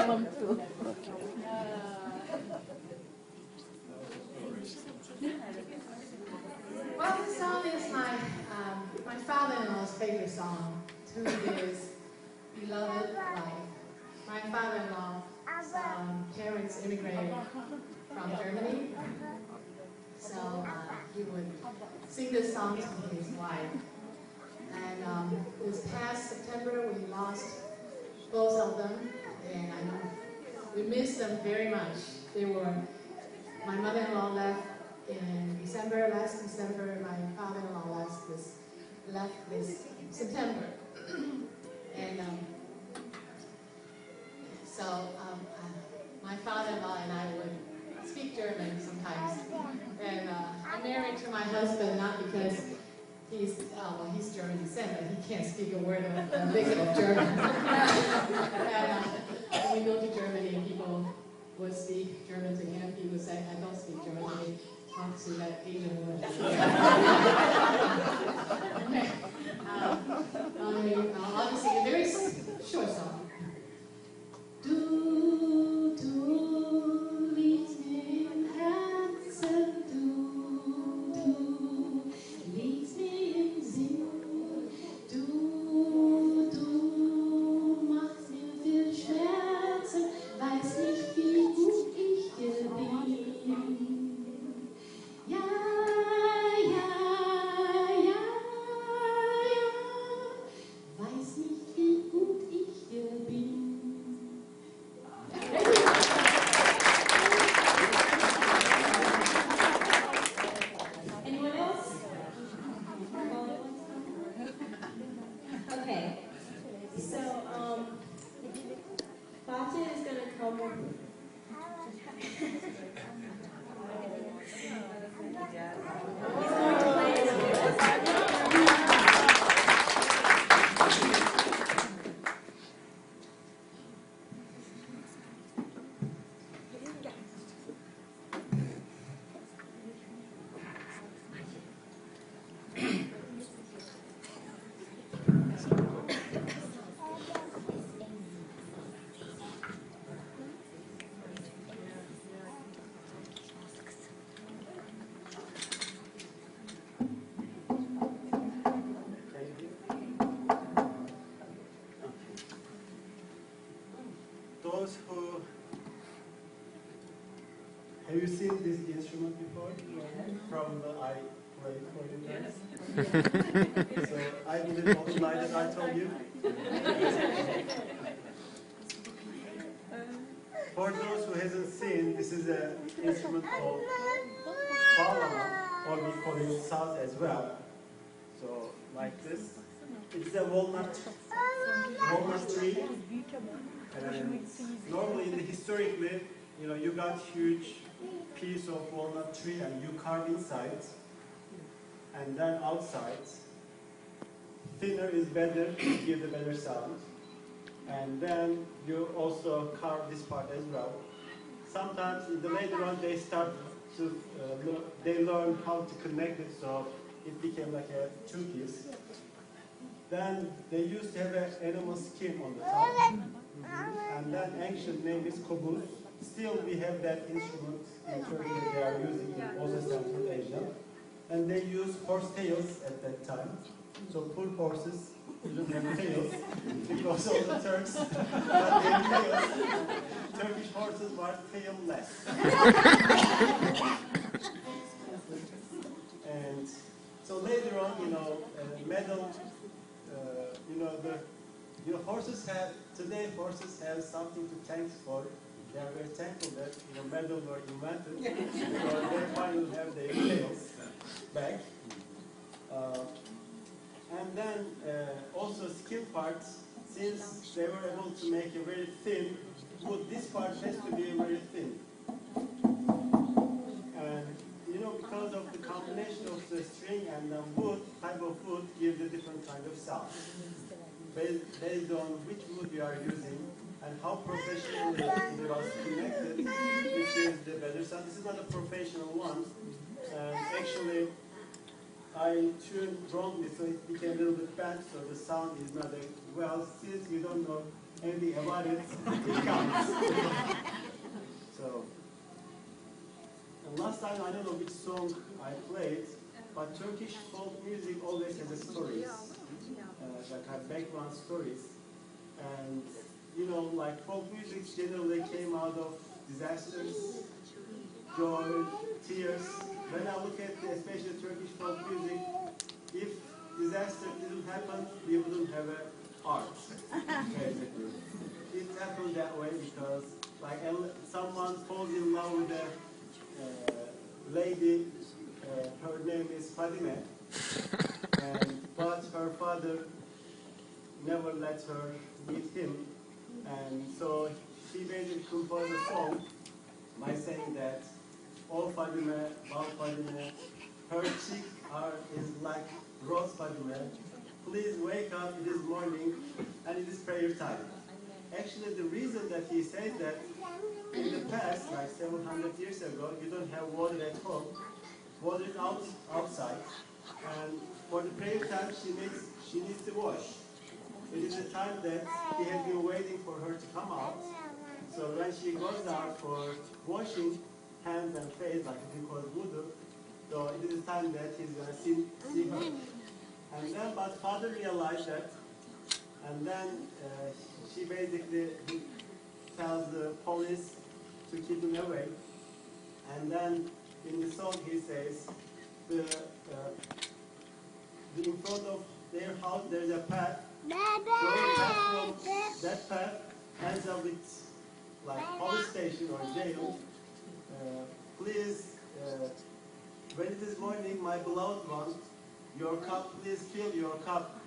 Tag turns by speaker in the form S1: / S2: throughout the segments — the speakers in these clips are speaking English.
S1: Well, this song is my father-in-law's favorite song. Tune is Beloved Life. My father-in-law's parents immigrated from Germany, so he would sing this song to his wife. And this past September, we lost both of them, and we miss them very much. My mother-in-law left in December, last December. My father-in-law left this September. And so my father-in-law and I would speak German sometimes. And I'm married to my husband not because he's German descent, but he can't speak a word of German. And when we go to Germany, people would speak German to him. He would say, I don't speak German. He talks to that Asian woman. I'll sing a very short song. Du liegst mir im Herzen, du liegst mir im Sinn, du machst mir viel Schmerzen, weiß nicht, wie gut ich dir bin. Ja, weiß nicht, wie gut ich dir bin. Anyone else? Okay. So, Fatih is going to come. He's going to play his
S2: Those who have you seen this instrument before? From the I played for you guys? So I did it all the night that I told you. For those who hasn't seen, this is an instrument called bağlama, or we call it saz as well. So like this. It's a walnut tree. And normally, historically, you got huge piece of walnut tree and you carve inside, and then outside. Thinner is better to give the better sound. And then you also carve this part as well. Sometimes later on they start to they learn how to connect it, so it became like a two-piece. Then they used to have an animal skin on the top. And that ancient name is kobuz. Still we have that instrument in Turkey that they are using in also Central Asia. And they use horse tails at that time. So poor horses didn't have tails because of the Turks. But they have tails. Turkish horses were tailless. And so later on, metal, horses have something to thank for. They are very thankful that metal were invented, so they finally have their tails back. And then also skin parts, since they were able to make a very thin wood, this part has to be very thin. And because of the combination of the string and the wood, type of wood gives a different kind of sound. Based on which wood you are using and how professionally it was connected, which is the better sound. This is not a professional one. Actually, I tuned wrongly, so it became a little bit bad, so the sound is not well. Since you don't know anything about it, it counts. So, and last time, I don't know which song I played, but Turkish folk music always has a stories, like have background stories. And, you know, like folk music generally came out of disasters, joy, tears. When I look at especially Turkish folk music, if disaster didn't happen, we wouldn't have an art, basically. It happened that way because like someone falls in love with a lady, her name is Fadime, but her father never let her meet him, and so she basically composed a song by saying that, "Oh Fadime, Bal Fadime, her cheek is like rose Fadime. Please wake up, it is morning, and it is prayer time." Actually, the reason that he says that, in the past, like 700 years ago, you don't have water at home. Water is outside, and for the prayer time, she needs to wash. It is the time that he has been waiting for her to come out. So when she goes out for washing hands and face, like we call wudu, so it is the time that he's going to see her. And then, but father realized that, and then she basically tells the police to keep him away. And then in the song he says, in front of their house there's a path. That path ends up with like police station or jail. Please, when it is morning, my beloved one, your cup, please fill your cup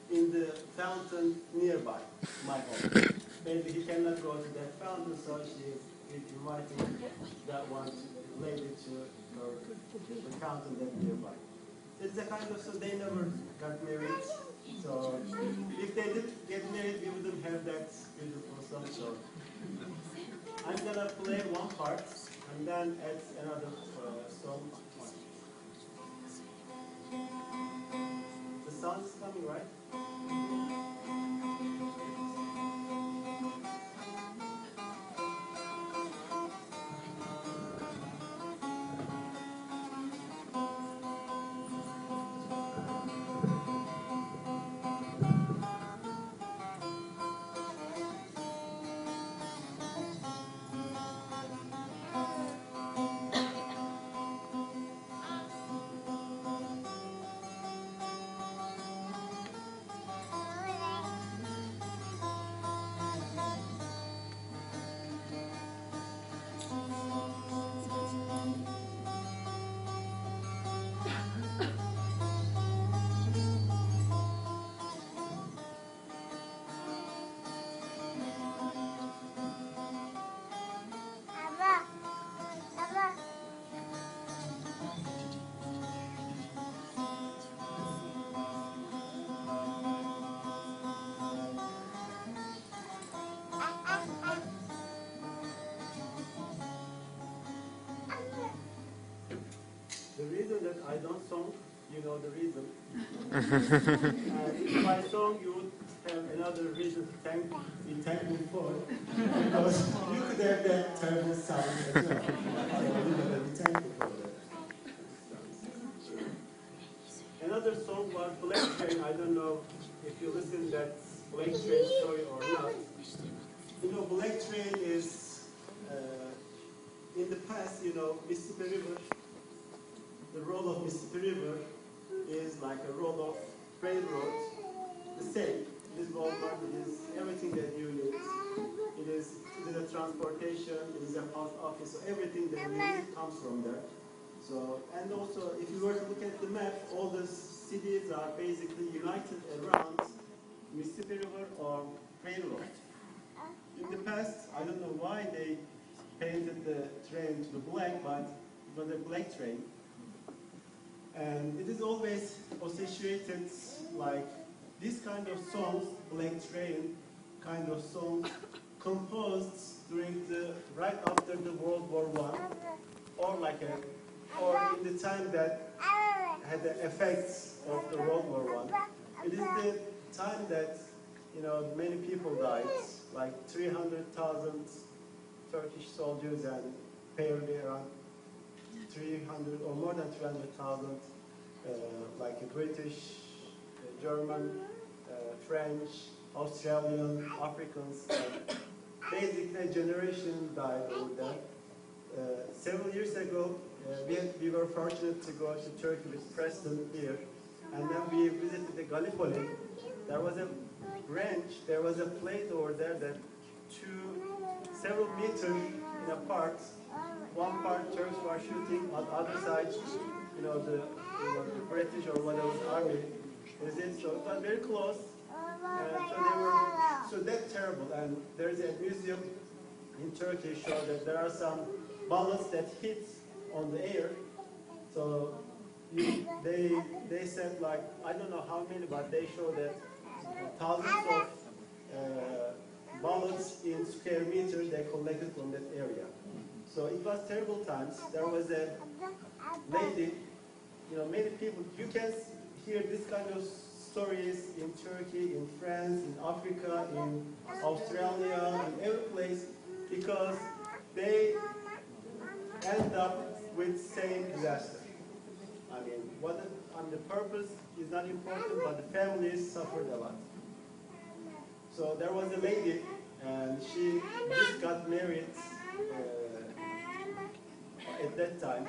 S2: in the fountain nearby my home. Maybe he cannot go to that fountain, so she is inviting that one lady to the fountain that nearby. It's a kind of, so they never got married. So if they did get married, we wouldn't have that beautiful song. So I'm gonna play one part and then add another song. The sound is coming, right? The reason that I don't sing, you know the reason. If I song, you would have another reason to be thankful for, because you could have that terrible sound as well. So you gotta be thankful for that. Another song was Black Train. I don't know if you listen to that Black Train story or not. You know, Black Train is, in the past, you know, Mississippi River, the role of Mississippi River is like a role of railroad, the same. It is Walmart, it is everything that you need. It is a transportation, it is a post office, so everything that you need comes from there. So, and also, if you were to look at the map, all the cities are basically united around Mississippi River or railroad. In the past, I don't know why they painted the train to the black, but it was a black train. And it is always associated like this kind of songs, Black Train kind of songs, composed during right after the World War I, or like a or in the time that had the effects of the World War I. It is the time that, you know, many people died, like 300,000 Turkish soldiers and apparently around 300 or more than 300,000 like British, German, French, Australian, Africans. Basically, a generation died over there. Several years ago, we were fortunate to go to Turkey with Preston here, and then we visited the Gallipoli. There was a branch, there was a place over there that several meters in a part, one part Turks were shooting, on the other side, you know, the British or whatever army is it. So it was very close. So that's terrible. And there is a museum in Turkey show that there are some bullets that hit on the air. So they said, like, I don't know how many, but they show that thousands of bullets in square meters they collected from that area. So it was terrible times. There was a lady, you know, many people, you can hear this kind of stories in Turkey, in France, in Africa, in Australia, in every place, because they end up with same disaster. I mean, the purpose is not important, but the families suffered a lot. So there was a lady, and she just got married at that time.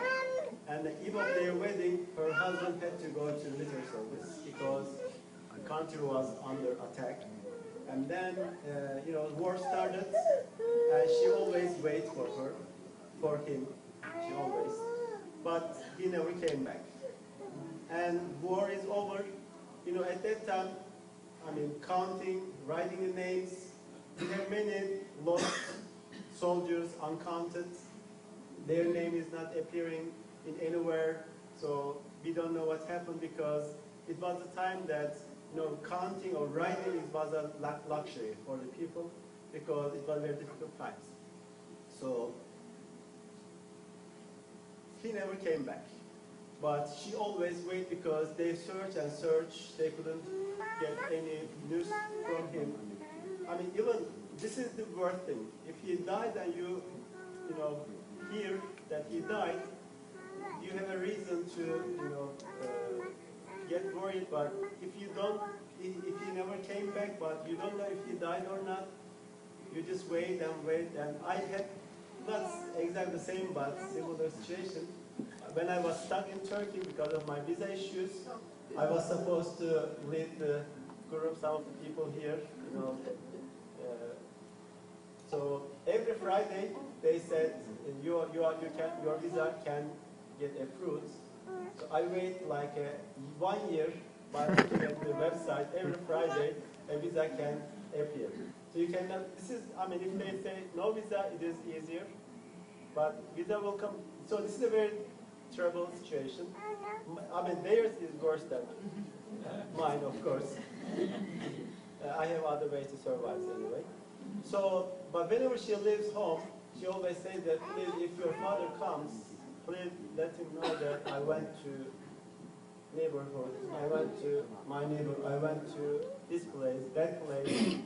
S2: And the eve of their wedding, her husband had to go to military service because the country was under attack. And then, you know, war started, and she always waited for him. She always. But he never came back. And war is over. You know, at that time, I mean, counting, writing the names, we have many lost soldiers, uncounted. Their name is not appearing in anywhere, so we don't know what happened because it was a time that, you know, counting or writing was a luxury for the people because it was very difficult times. So he never came back. But she always waited because they searched and searched. They couldn't get any news from him. I mean, even this is the worst thing. If he died and you know, hear that he died, you have a reason to, you know, get worried. But if you don't, if he never came back, but you don't know if he died or not, you just wait and wait. And I had not exactly the same, but similar situation. When I was stuck in Turkey because of my visa issues, I was supposed to lead the group, some of the people here, you know. So every Friday they said your visa can get approved. So I wait like 1 year by looking at the website. Every Friday a visa can appear. So you cannot. This is, I mean, if they say no visa, it is easier, but visa will come. So this is a very terrible situation. I mean, theirs is worse than mine, of course. I have other ways to survive anyway. So, but whenever she leaves home, she always says that, please, if your father comes, please let him know that I went to neighborhood, I went to my neighbor, I went to this place, that place.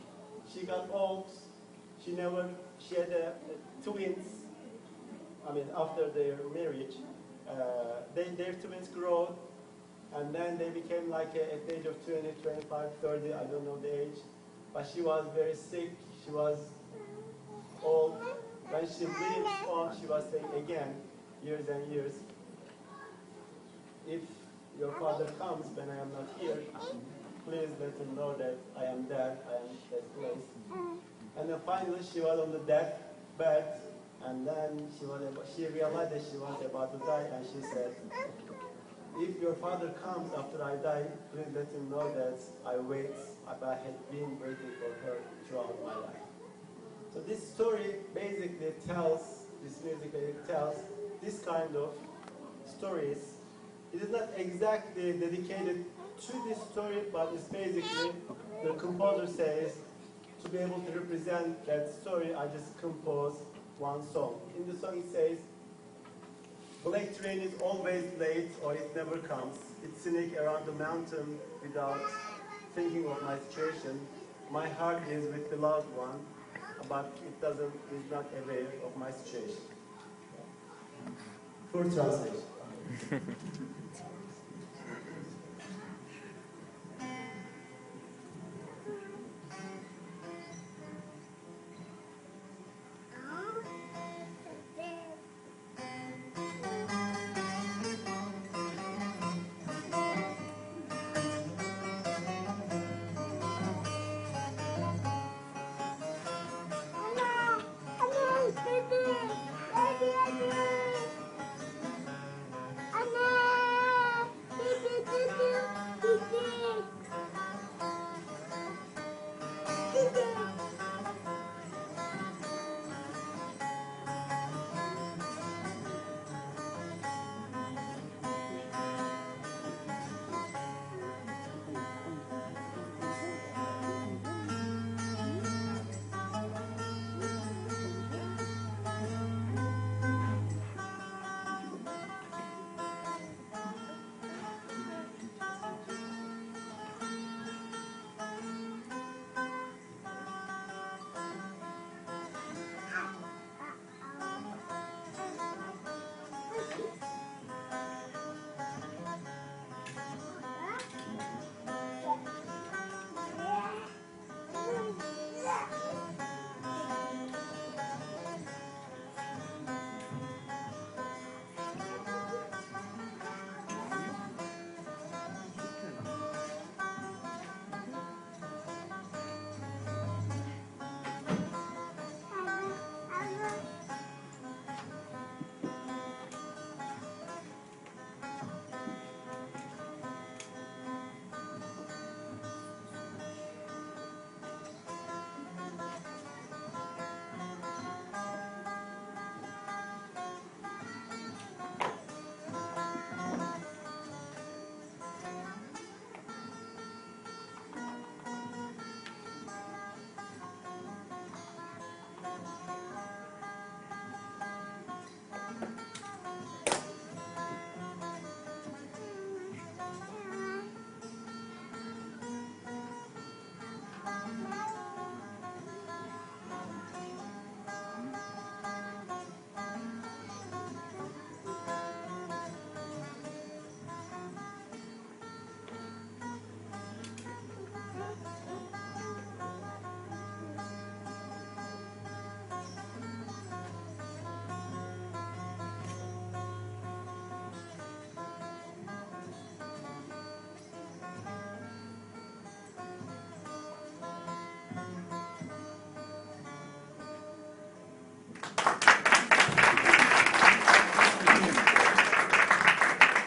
S2: She got old. She had twins. I mean, after their marriage. Their twins grew, and then they became like at the age of 20, 25, 30, I don't know the age. But she was very sick, she was old. When she leaves home, she was saying again, years and years, if your father comes when I am not here, please let him know that I am there, I am at that place. And then finally she was on the deathbed. And then she realized that she was about to die, and she said, if your father comes after I die, please let him know that I had been waiting for her throughout my life. So this story basically tells, this music tells this kind of stories. It is not exactly dedicated to this story, but it's basically, the composer says, to be able to represent that story, I just composed one song. In the song it says, Black train is always late or it never comes. It sneaks around the mountain without thinking of my situation. My heart is with the loved one, but is not aware of my situation. Full translation.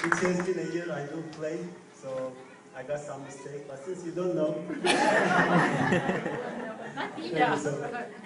S2: It has been a year I don't play, so I got some mistake. But since you don't know, thank you so much.